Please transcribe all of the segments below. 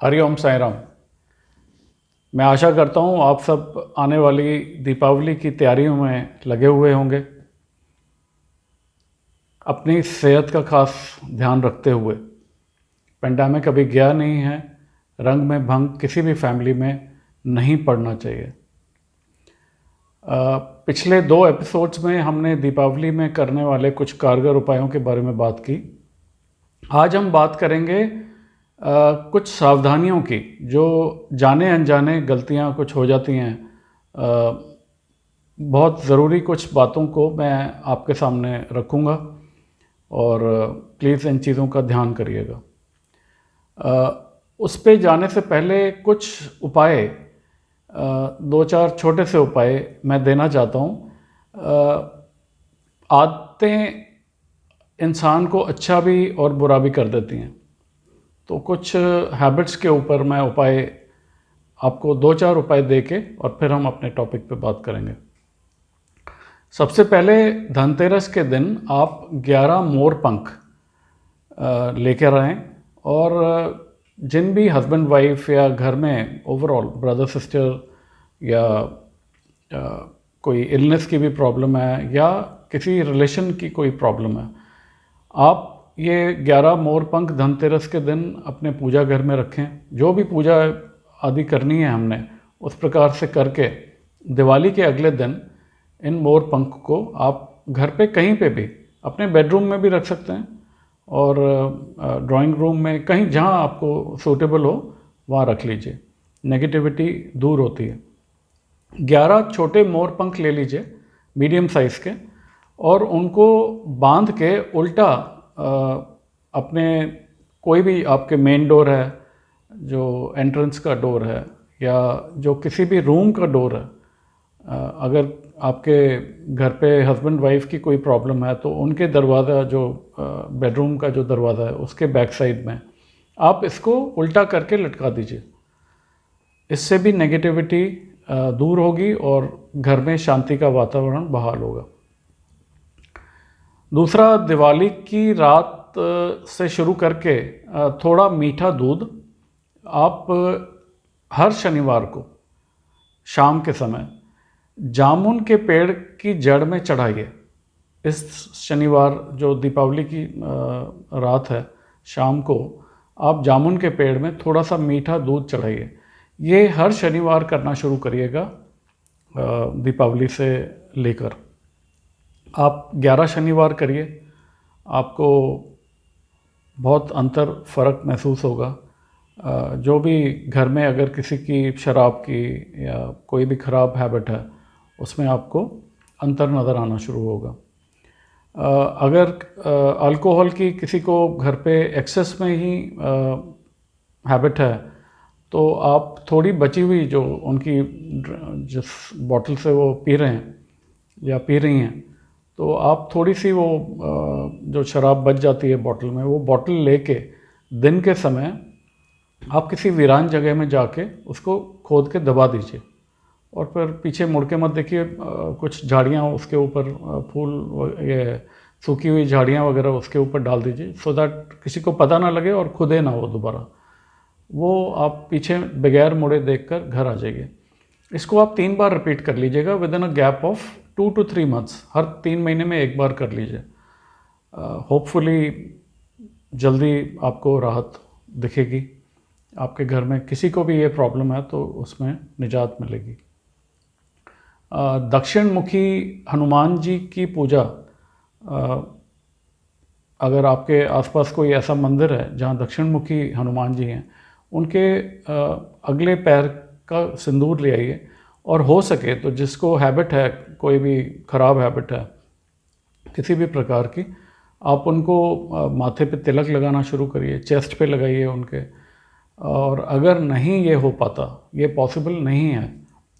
हरिओम साईं राम। मैं आशा करता हूँ आप सब आने वाली दीपावली की तैयारियों में लगे हुए होंगे, अपनी सेहत का खास ध्यान रखते हुए। पेंडेमिक अभी गया नहीं है, रंग में भंग किसी भी फैमिली में नहीं पड़ना चाहिए। पिछले 2 एपिसोड्स में हमने दीपावली में करने वाले कुछ कारगर उपायों के बारे में बात की। आज हम बात करेंगे कुछ सावधानियों की, जो जाने अनजाने गलतियां कुछ हो जाती हैं। बहुत ज़रूरी कुछ बातों को मैं आपके सामने रखूँगा और प्लीज़ इन चीज़ों का ध्यान करिएगा। उस पे जाने से पहले कुछ उपाय, 2-4 छोटे से उपाय मैं देना चाहता हूँ। आदतें इंसान को अच्छा भी और बुरा भी कर देती हैं, तो कुछ हैबिट्स के ऊपर मैं उपाय आपको 2-4 उपाय दे के और फिर हम अपने टॉपिक पे बात करेंगे। सबसे पहले धनतेरस के दिन आप 11 मोर पंख लेकर आएँ और जिन भी हस्बैंड वाइफ या घर में ओवरऑल ब्रदर सिस्टर या कोई इलनेस की भी प्रॉब्लम है या किसी रिलेशन की कोई प्रॉब्लम है, आप ये 11 मोर पंख धनतेरस के दिन अपने पूजा घर में रखें। जो भी पूजा आदि करनी है हमने, उस प्रकार से करके दिवाली के अगले दिन इन मोर पंख को आप घर पे कहीं पे भी, अपने बेडरूम में भी रख सकते हैं और ड्राइंग रूम में, कहीं जहाँ आपको सूटेबल हो वहाँ रख लीजिए। नेगेटिविटी दूर होती है। 11 छोटे मोर पंख ले लीजिए, मीडियम साइज़ के, और उनको बांध के उल्टा अपने कोई भी आपके मेन डोर है, जो एंट्रेंस का डोर है, या जो किसी भी रूम का डोर है, अगर आपके घर पे हस्बैंड वाइफ की कोई प्रॉब्लम है तो उनके दरवाज़ा, जो बेडरूम का जो दरवाज़ा है उसके बैक साइड में आप इसको उल्टा करके लटका दीजिए। इससे भी नेगेटिविटी दूर होगी और घर में शांति का वातावरण बहाल होगा। दूसरा, दिवाली की रात से शुरू करके थोड़ा मीठा दूध आप हर शनिवार को शाम के समय जामुन के पेड़ की जड़ में चढ़ाइए। इस शनिवार जो दीपावली की रात है, शाम को आप जामुन के पेड़ में थोड़ा सा मीठा दूध चढ़ाइए। ये हर शनिवार करना शुरू करिएगा दीपावली से लेकर। आप 11 शनिवार करिए, आपको बहुत अंतर फ़र्क महसूस होगा। जो भी घर में अगर किसी की शराब की या कोई भी ख़राब हैबिट है, उसमें आपको अंतर नज़र आना शुरू होगा। अगर अल्कोहल की किसी को घर पे एक्सेस में ही हैबिट है, तो आप थोड़ी बची हुई, जो उनकी जिस बॉटल से वो पी रहे हैं या पी रही हैं, तो आप थोड़ी सी वो जो शराब बच जाती है बॉटल में, वो बॉटल लेके दिन के समय आप किसी वीरान जगह में जाके उसको खोद के दबा दीजिए और फिर पीछे मुड़ के मत देखिए। कुछ झाड़ियाँ उसके ऊपर, फूल, ये सूखी हुई झाड़ियाँ वगैरह उसके ऊपर डाल दीजिए, सो दैट किसी को पता ना लगे और खुदे ना हो दोबारा। वो आप पीछे बगैर मुड़े देखकर घर आ जाइए। इसको आप 3 बार रिपीट कर लीजिएगा with in a gap of 2 to 3 months. हर 3 महीने में एक बार कर लीजिए। होपफुली जल्दी आपको राहत दिखेगी। आपके घर में किसी को भी ये प्रॉब्लम है तो उसमें निजात मिलेगी। दक्षिण मुखी हनुमान जी की पूजा, अगर आपके आसपास कोई ऐसा मंदिर है जहाँ दक्षिण मुखी हनुमान जी हैं, उनके अगले पैर का सिंदूर ले आइए। और हो सके तो जिसको हैबिट है, कोई भी ख़राब हैबिट है किसी भी प्रकार की, आप उनको माथे पे तिलक लगाना शुरू करिए, चेस्ट पे लगाइए उनके। और अगर नहीं ये हो पाता, ये पॉसिबल नहीं है,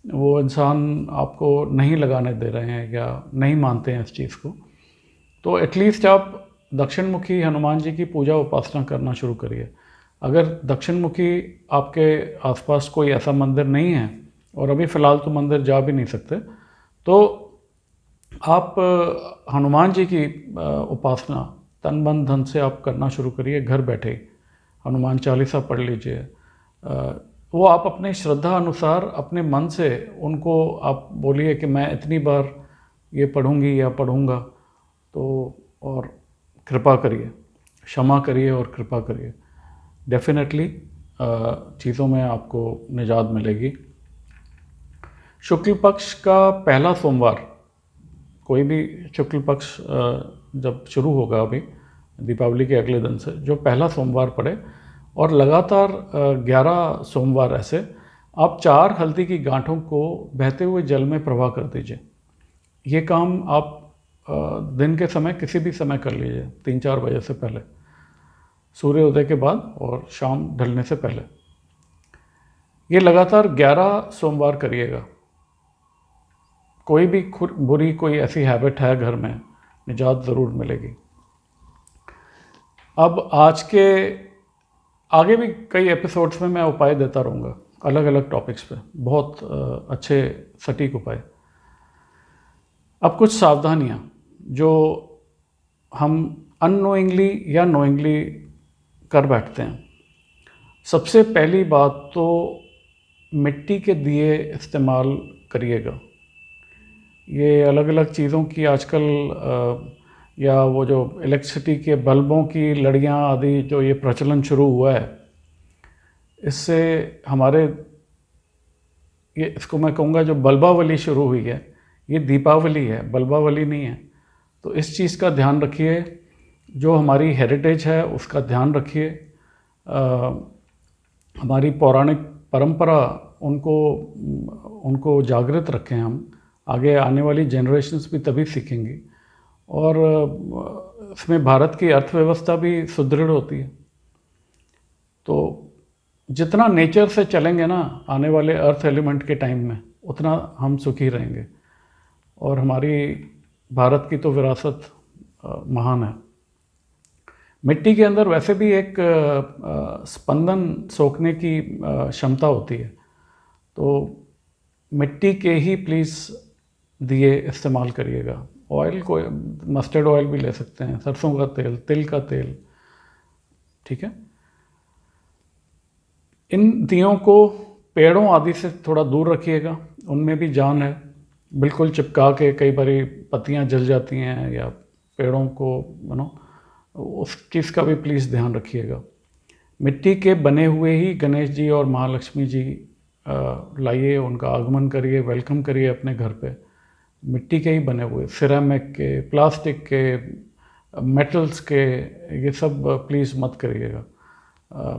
वो इंसान आपको नहीं लगाने दे रहे हैं या नहीं मानते हैं इस चीज़ को, तो एटलीस्ट आप दक्षिण मुखी हनुमान जी की पूजा उपासना करना शुरू करिए। अगर दक्षिण मुखी आपके आसपास कोई ऐसा मंदिर नहीं है, और अभी फ़िलहाल तो मंदिर जा भी नहीं सकते, तो आप हनुमान जी की उपासना तन मन धन से आप करना शुरू करिए घर बैठे ही। हनुमान चालीसा पढ़ लीजिए, वो आप अपने श्रद्धा अनुसार अपने मन से उनको आप बोलिए कि मैं इतनी बार ये पढ़ूंगी या पढ़ूंगा, तो और कृपा करिए, क्षमा करिए और कृपा करिए। डेफिनेटली चीज़ों में आपको निजात मिलेगी। शुक्ल पक्ष का पहला सोमवार, कोई भी शुक्ल पक्ष जब शुरू होगा अभी दीपावली के अगले दिन से, जो पहला सोमवार पड़े और लगातार 11 सोमवार ऐसे, आप 4 हल्दी की गांठों को बहते हुए जल में प्रवाह कर दीजिए। ये काम आप दिन के समय किसी भी समय कर लीजिए, 3-4 बजे से पहले, सूर्योदय के बाद और शाम ढलने से पहले। ये लगातार 11 सोमवार करिएगा। कोई भी बुरी कोई ऐसी हैबिट है घर में, निजात ज़रूर मिलेगी। अब आज के आगे भी कई एपिसोड्स में मैं उपाय देता रहूँगा अलग अलग टॉपिक्स पे, बहुत अच्छे सटीक उपाय। अब कुछ सावधानियाँ जो हम अननोइंगली या नोइंगली कर बैठते हैं। सबसे पहली बात तो मिट्टी के दिए इस्तेमाल करिएगा। ये अलग अलग चीज़ों की आजकल या वो जो इलेक्ट्रिसिटी के बल्बों की लड़ियाँ आदि जो ये प्रचलन शुरू हुआ है, इससे हमारे ये इसको मैं कहूँगा जो बल्बावली शुरू हुई है, ये दीपावली है, बल्बावली नहीं है। तो इस चीज़ का ध्यान रखिए, जो हमारी हेरिटेज है उसका ध्यान रखिए। हमारी पौराणिक परंपरा उनको जागृत रखें हम। आगे आने वाली जनरेशन्स भी तभी सीखेंगी और इसमें भारत की अर्थव्यवस्था भी सुदृढ़ होती है। तो जितना नेचर से चलेंगे ना आने वाले अर्थ एलिमेंट के टाइम में, उतना हम सुखी रहेंगे। और हमारी भारत की तो विरासत महान है। मिट्टी के अंदर वैसे भी एक स्पंदन सोखने की क्षमता होती है, तो मिट्टी के ही प्लीज़ दिए इस्तेमाल करिएगा। ऑयल को मस्टर्ड ऑयल भी ले सकते हैं, सरसों का तेल, तिल का तेल, ठीक है। इन दियों को पेड़ों आदि से थोड़ा दूर रखिएगा, उनमें भी जान है। बिल्कुल चिपका के कई बारी पत्तियां जल जाती हैं या पेड़ों को उस चीज़ का भी प्लीज़ ध्यान रखिएगा। मिट्टी के बने हुए ही गणेश जी और महालक्ष्मी जी लाइए, उनका आगमन करिए, वेलकम करिए अपने घर पे। मिट्टी के ही बने हुए, सिरेमिक के, प्लास्टिक के, मेटल्स के, ये सब प्लीज़ मत करिएगा।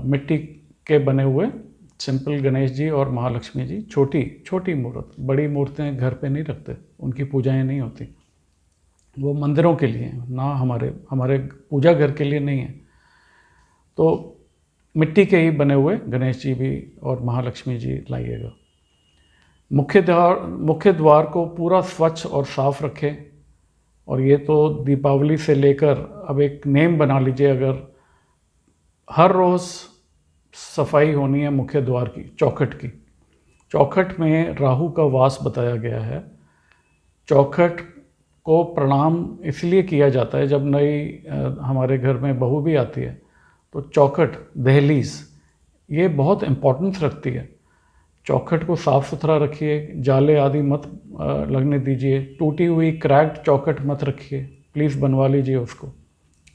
मिट्टी के बने हुए सिंपल गणेश जी और महालक्ष्मी जी, छोटी छोटी मूर्त, बड़ी मूर्तें घर पे नहीं रखते, उनकी पूजाएं नहीं होती, वो मंदिरों के लिए हैं, ना हमारे पूजा घर के लिए नहीं है। तो मिट्टी के ही बने हुए गणेश जी भी और महालक्ष्मी जी लाइएगा। मुख्य द्वार को पूरा स्वच्छ और साफ रखें। और ये तो दीपावली से लेकर अब एक नेम बना लीजिए, अगर हर रोज़ सफाई होनी है मुख्य द्वार की, चौखट की। चौखट में राहु का वास बताया गया है। चौखट को प्रणाम इसलिए किया जाता है जब नई हमारे घर में बहू भी आती है, तो चौखट, दहलीज, ये बहुत इम्पोर्टेंस रखती है। चौखट को साफ़ सुथरा रखिए, जाले आदि मत लगने दीजिए। टूटी हुई क्रैक्ड चौखट मत रखिए, प्लीज़ बनवा लीजिए उसको।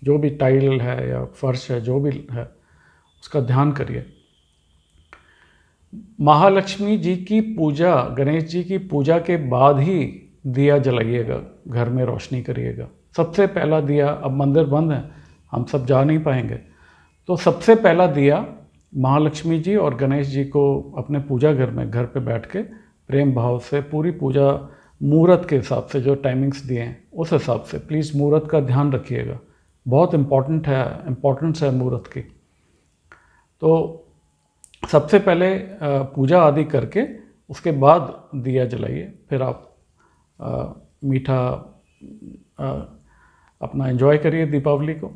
जो भी टाइल है या फर्श है, जो भी है, उसका ध्यान करिए। महालक्ष्मी जी की पूजा, गणेश जी की पूजा के बाद ही दिया जलाइएगा, घर में रोशनी करिएगा। सबसे पहला दिया, अब मंदिर बंद है, हम सब जा नहीं पाएंगे, तो सबसे पहला दिया महालक्ष्मी जी और गणेश जी को अपने पूजा घर में, घर पे बैठ के प्रेम भाव से पूरी पूजा मुहूर्त के हिसाब से, जो टाइमिंग्स दिए हैं उस हिसाब से, प्लीज़ मुहूर्त का ध्यान रखिएगा, बहुत इम्पोर्टेंस है मुहूर्त की। तो सबसे पहले पूजा आदि करके उसके बाद दिया जलाइए, फिर आप मीठा अपना एंजॉय करिए दीपावली को।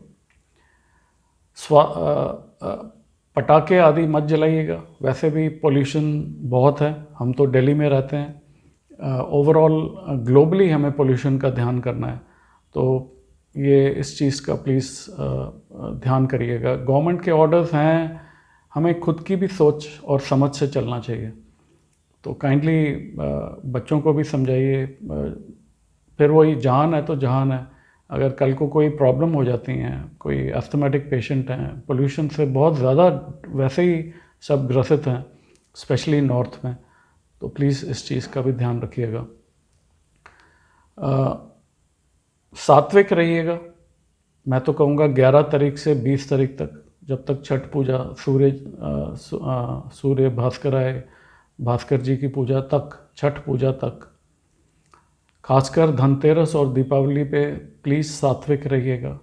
पटाखे आदि मत जलाइएगा, वैसे भी पोल्यूशन बहुत है, हम तो दिल्ली में रहते हैं। ओवरऑल ग्लोबली हमें पोल्यूशन का ध्यान करना है, तो ये इस चीज़ का प्लीज़ ध्यान करिएगा। गवर्नमेंट के ऑर्डर्स हैं हमें खुद की भी सोच और समझ से चलना चाहिए। तो काइंडली बच्चों को भी समझाइए। फिर वही जहान है तो जहान है, अगर कल को कोई प्रॉब्लम हो जाती हैं, कोई अस्थमेटिक पेशेंट हैं, पोल्यूशन से बहुत ज़्यादा वैसे ही सब ग्रसित हैं स्पेशली नॉर्थ में, तो प्लीज़ इस चीज़ का भी ध्यान रखिएगा। सात्विक रहिएगा। मैं तो कहूँगा 11 तारीख से 20 तारीख तक, जब तक छठ पूजा, सूर्य भास्कर आए, भास्कर जी की पूजा तक, छठ पूजा तक, खासकर धनतेरस और दीपावली पे प्लीज़ सात्विक रहिएगा,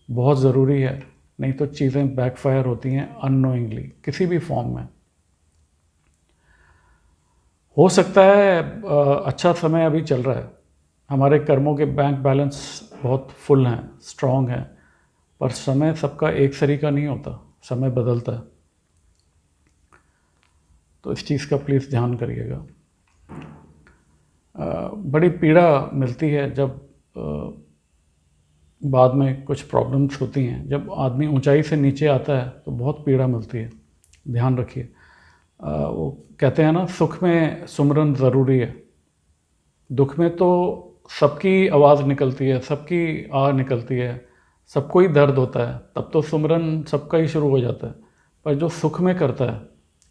बहुत ज़रूरी है। नहीं तो चीज़ें बैकफायर होती हैं अननोइंगली किसी भी फॉर्म में। हो सकता है अच्छा समय अभी चल रहा है, हमारे कर्मों के बैंक बैलेंस बहुत फुल हैं, स्ट्रॉन्ग हैं, पर समय सबका एक सरीका नहीं होता, समय बदलता है। तो इस चीज़ का प्लीज़ ध्यान करिएगा। बड़ी पीड़ा मिलती है जब बाद में कुछ प्रॉब्लम्स होती हैं, जब आदमी ऊंचाई से नीचे आता है तो बहुत पीड़ा मिलती है, ध्यान रखिए। वो कहते हैं ना, सुख में सुमरन ज़रूरी है। दुख में तो सबकी आवाज़ निकलती है, सबकी आह निकलती है, सबको ही दर्द होता है, तब तो सुमरन सबका ही शुरू हो जाता है। पर जो सुख में करता है,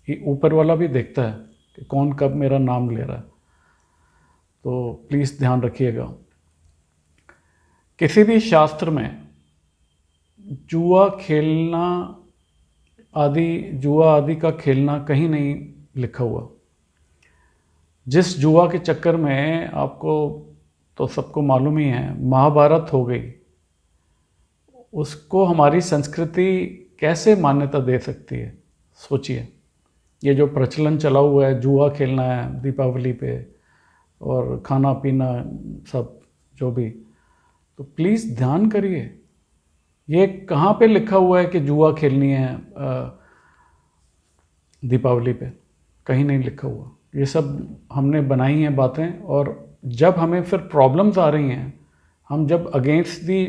ये ऊपर वाला भी देखता है कि कौन कब मेरा नाम ले रहा है। तो प्लीज़ ध्यान रखिएगा। किसी भी शास्त्र में जुआ खेलना आदि का खेलना कहीं नहीं लिखा हुआ। जिस जुआ के चक्कर में आपको तो सबको मालूम ही है महाभारत हो गई, उसको हमारी संस्कृति कैसे मान्यता दे सकती है? सोचिए। ये जो प्रचलन चला हुआ है, जुआ खेलना है दीपावली पे और खाना पीना सब जो भी, तो प्लीज़ ध्यान करिए, ये कहाँ पे लिखा हुआ है कि जुआ खेलनी है दीपावली पे? कहीं नहीं लिखा हुआ। ये सब हमने बनाई हैं बातें, और जब हमें फिर प्रॉब्लम्स आ रही हैं, हम जब अगेंस्ट दी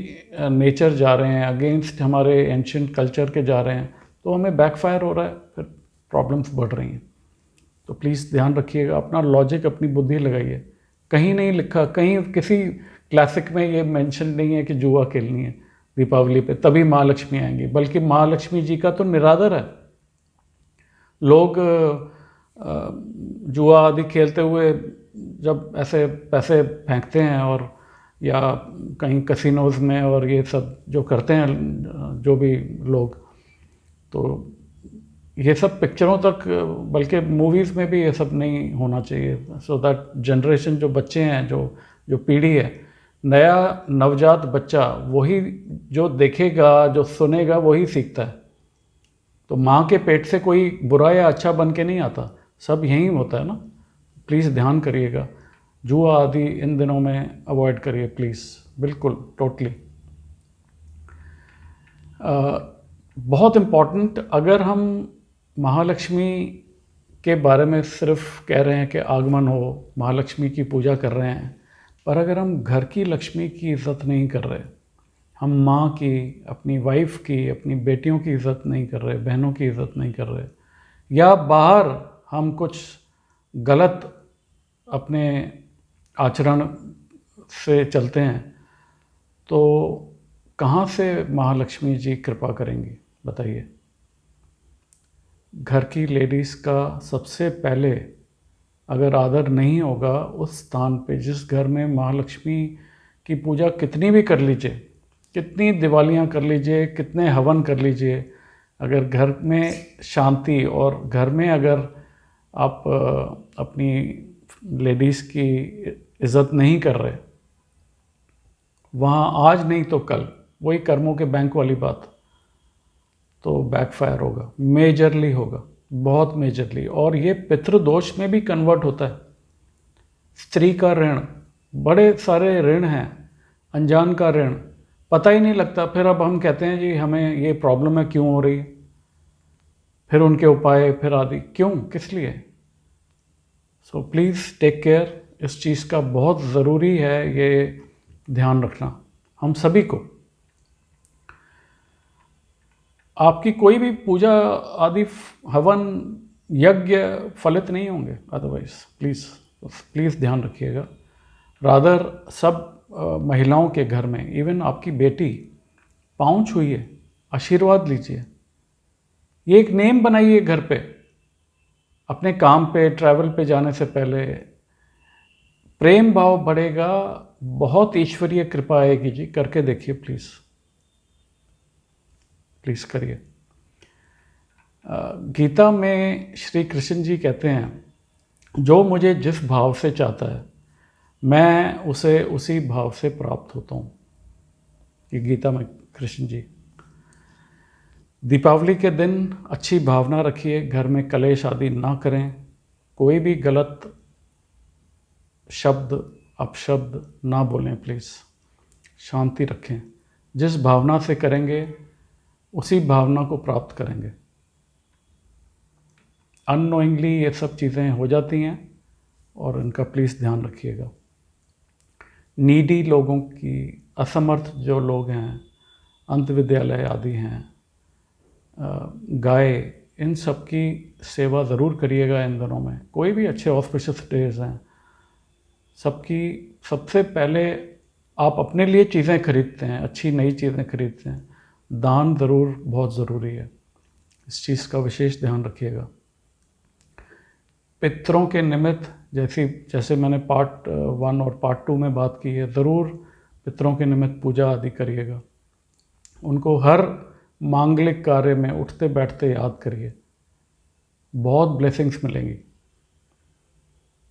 नेचर जा रहे हैं, अगेंस्ट हमारे एंशिएंट कल्चर के जा रहे हैं, तो हमें बैकफायर हो रहा है, फिर प्रॉब्लम्स बढ़ रही हैं। तो प्लीज़ ध्यान रखिएगा, अपना लॉजिक, अपनी बुद्धि लगाइए। कहीं नहीं लिखा, कहीं किसी क्लासिक में ये मेंशन नहीं है कि जुआ खेलनी है दीपावली पे तभी माँ लक्ष्मी आएंगी, बल्कि माँ लक्ष्मी जी का तो निरादर है। लोग जुआ आदि खेलते हुए जब ऐसे पैसे फेंकते हैं, और या कहीं कसिनोज में और ये सब जो करते हैं जो भी लोग, तो ये सब पिक्चरों तक, बल्कि मूवीज़ में भी ये सब नहीं होना चाहिए। सो दैट जनरेशन, जो बच्चे हैं, जो पीढ़ी है, नया नवजात बच्चा वही जो देखेगा, जो सुनेगा, वही सीखता है। तो माँ के पेट से कोई बुरा या अच्छा बन के नहीं आता, सब यही होता है ना। प्लीज़ ध्यान करिएगा, जुआ आदि इन दिनों में अवॉइड करिए प्लीज़, बिल्कुल टोटली। बहुत इम्पॉर्टेंट, अगर हम महालक्ष्मी के बारे में सिर्फ कह रहे हैं कि आगमन हो, महालक्ष्मी की पूजा कर रहे हैं, पर अगर हम घर की लक्ष्मी की इज़्ज़त नहीं कर रहे, हम माँ की, अपनी वाइफ की, अपनी बेटियों की इज़्ज़त नहीं कर रहे, बहनों की इज़्ज़त नहीं कर रहे, या बाहर हम कुछ गलत अपने आचरण से चलते हैं, तो कहाँ से महालक्ष्मी जी कृपा करेंगी बताइए? घर की लेडीज़ का सबसे पहले अगर आदर नहीं होगा उस स्थान पे, जिस घर में महालक्ष्मी की पूजा कितनी भी कर लीजिए, कितनी दिवालियाँ कर लीजिए, कितने हवन कर लीजिए, अगर घर में शांति और घर में अगर आप अपनी लेडीज़ की इज़्ज़त नहीं कर रहे, वहाँ आज नहीं तो कल, वही कर्मों के बैंक वाली बात, तो बैकफायर होगा, मेजरली होगा, बहुत मेजरली। और ये पितृदोष में भी कन्वर्ट होता है। स्त्री का ऋण, बड़े सारे ऋण हैं, अनजान का ऋण, पता ही नहीं लगता। फिर अब हम कहते हैं जी हमें ये प्रॉब्लम है, क्यों हो रही, फिर उनके उपाय, फिर आदि, क्यों, किस लिए? सो प्लीज़ टेक केयर, इस चीज़ का बहुत ज़रूरी है ये ध्यान रखना हम सभी को। आपकी कोई भी पूजा आदि हवन यज्ञ फलित नहीं होंगे अदरवाइज। प्लीज़ ध्यान रखिएगा। रादर सब महिलाओं के घर में, इवन आपकी बेटी, पाँव छूइए, आशीर्वाद लीजिए। ये एक नेम बनाइए घर पे, अपने काम पे ट्रैवल पे जाने से पहले। प्रेम भाव बढ़ेगा, बहुत ईश्वरीय कृपा आएगी जी। करके देखिए प्लीज़ करिए। गीता में श्री कृष्ण जी कहते हैं, जो मुझे जिस भाव से चाहता है मैं उसे उसी भाव से प्राप्त होता हूँ। ये गीता में कृष्ण जी। दीपावली के दिन अच्छी भावना रखिए, घर में कलेश आदि ना करें, कोई भी गलत शब्द अपशब्द ना बोलें प्लीज़। शांति रखें, जिस भावना से करेंगे उसी भावना को प्राप्त करेंगे। अननोइंगली ये सब चीज़ें हो जाती हैं और इनका प्लीज़ ध्यान रखिएगा। नीडी लोगों की, असमर्थ जो लोग हैं, अंत विद्यालय आदि हैं, गाय, इन सब की सेवा ज़रूर करिएगा इन दिनों में। कोई भी अच्छे ऑस्पिशियस डेज हैं, सबकी सबसे पहले आप अपने लिए चीज़ें खरीदते हैं, अच्छी नई चीज़ें खरीदते हैं, दान ज़रूर बहुत ज़रूरी है। इस चीज़ का विशेष ध्यान रखिएगा। पितरों के निमित्त जैसे मैंने पार्ट 1 और पार्ट 2 में बात की है, ज़रूर पितरों के निमित्त पूजा आदि करिएगा। उनको हर मांगलिक कार्य में उठते बैठते याद करिए, बहुत ब्लेसिंग्स मिलेंगी।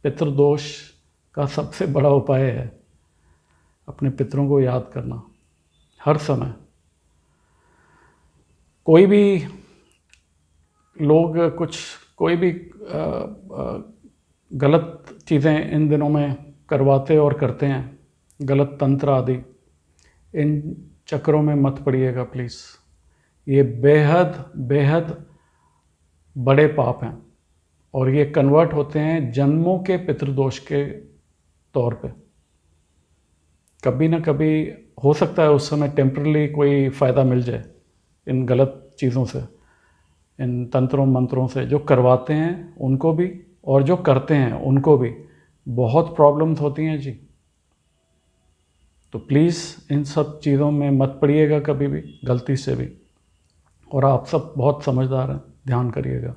पितृदोष का सबसे बड़ा उपाय है अपने पितरों को याद करना हर समय। कोई भी लोग कोई भी गलत चीज़ें इन दिनों में करवाते और करते हैं, गलत तंत्र आदि, इन चक्रों में मत पड़िएगा प्लीज़। ये बेहद बड़े पाप हैं और ये कन्वर्ट होते हैं जन्मों के पितृदोष के तौर पे। कभी ना कभी हो सकता है उस समय टेम्परली कोई फ़ायदा मिल जाए इन गलत चीज़ों से, इन तंत्रों मंत्रों से। जो करवाते हैं उनको भी और जो करते हैं उनको भी बहुत प्रॉब्लम्स होती हैं जी। तो प्लीज़ इन सब चीज़ों में मत पड़िएगा कभी भी, गलती से भी। और आप सब बहुत समझदार हैं, ध्यान करिएगा।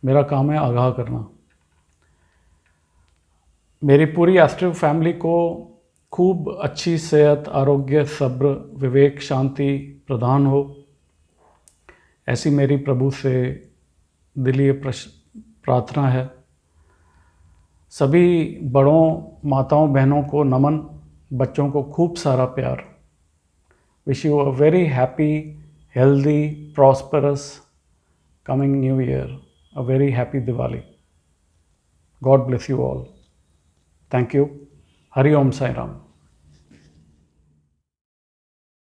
मेरा काम है आगाह करना। मेरी पूरी एस्ट्रो फैमिली को खूब अच्छी सेहत, आरोग्य, सब्र, विवेक, शांति प्रदान हो, ऐसी मेरी प्रभु से दिलीय प्रार्थना है। सभी बड़ों, माताओं, बहनों को नमन, बच्चों को खूब सारा प्यार। Wish you a very happy, healthy, prosperous coming new year, a very happy Diwali. God bless you all. Thank you. Hari Om Sai Ram.